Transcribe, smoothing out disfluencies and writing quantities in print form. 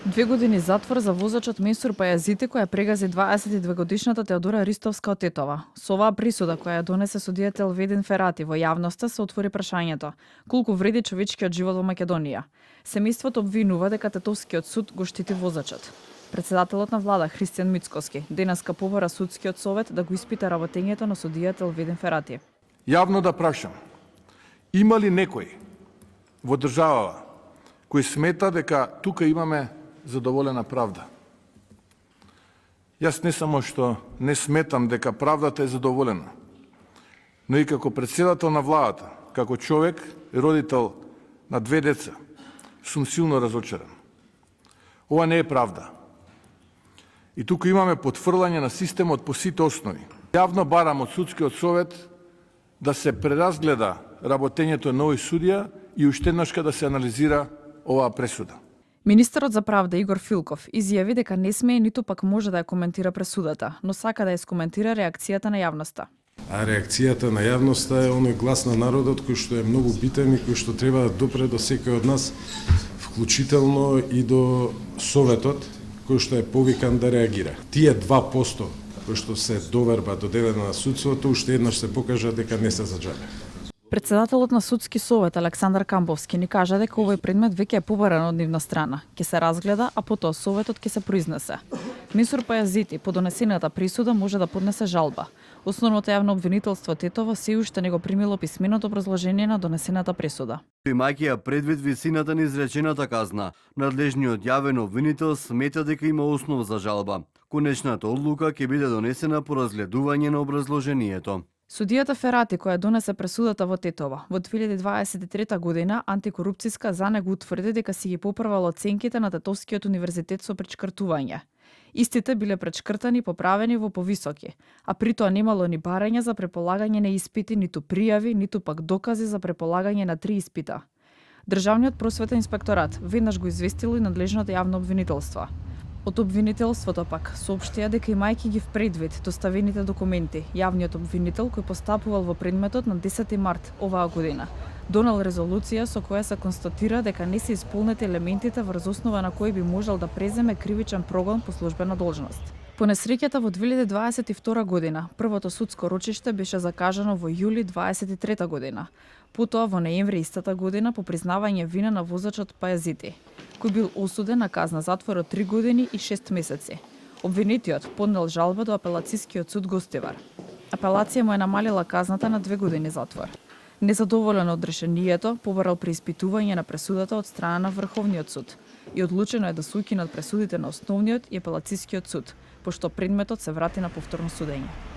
2 години затвор за возачот Месур Пајазити која прегази 22-годишната Теодора Ристовска од Тетова. Со оваа присуда која ја донесе судијата Елведин Ферати во јавноста се отвори прашањето: колку вреди човечкиот живот во Македонија? Семејството обвинува дека Тетовскиот суд го штити возачот. Председателот на влада Христијан Мицкоски денеска побара судскиот совет да го испита работењето на судијата Елведин Ферати. Јавно да прашам: има ли некој во државава кој смета дека тука имаме задоволена правда? Јас не само што не сметам дека правдата е задоволена, но и како председател на владата, како човек и родител на 2 деца, сум силно разочаран. Ова не е правда. И тука имаме потврлање на системот по сите основи. Јавно барам од судскиот совет да се преразгледа работењето на овој судија и уште еднашка да се анализира оваа пресуда. Министерот за правда Игор Филков изјави дека не смее ниту пак може да ја коментира пресудата, но сака да ја скоментира реакцијата на јавноста. А реакцијата на јавноста е оној глас на народот кој што е многу битен и кој што треба да допре до секој од нас, вклучително и до советот кој што е повикан да реагира. Тие 2% кои што се доверба доделена на судството уште еднаш се покажа дека не се за џабе. Председателот на судски совет Александар Камбовски ни кажа дека овој предмет веќе е побаран од нивна страна. Ќе се разгледа, а потоа советот ќе се произнесе. Месур Пајазити по донесената присуда може да поднесе жалба. Основното јавно обвинителство Тетова се уште не го примило писменото образложение на донесената присуда. Имајќи ја предвид висината на изречената казна, надлежниот јавен обвинител смета дека има основ за жалба. Конечната одлука ќе биде донесена по разгледување на образложението. Судијата Ферати, која донесе пресудата во Тетова во 2023 година, антикорупцијска, за него утврди дека си ги поправал оценките на Тетовскиот универзитет со пречкртување. Истите биле пречкртани и поправени во повисоки, а притоа немало ни барања за преполагање на испити, ниту пријави, ниту пак докази за преполагање на 3 испита. Државниот просветен инспекторат веднаш го известил и надлежното јавно обвинителство. Од обвинителството пак соопштија дека имајќи ги в предвид доставените документи, јавниот обвинител кој постапувал во предметот на 10 март оваа година донел резолуција со која се констатира дека не се исполнети елементите врз основа на кои би можел да преземе кривичен прогон по службена должност. По несреќата во 2022 година, првото судско рочиште беше закажано во јули 2023 година. Потоа во ноември истата година по признавање вина на возачот Пајазити, кој бил осуден на казна затвор од 3 години и 6 месеци. Обвинетиот поднел жалба до апелацијскиот суд Гостивар. Апелација му е намалила казната на 2 години затвор. Незадоволен од решението, побарал преиспитување на пресудата од страна на Врховниот суд и одлучено е да се укинат пресудите на Основниот и апелацијскиот суд, пошто предметот се врати на повторно судење.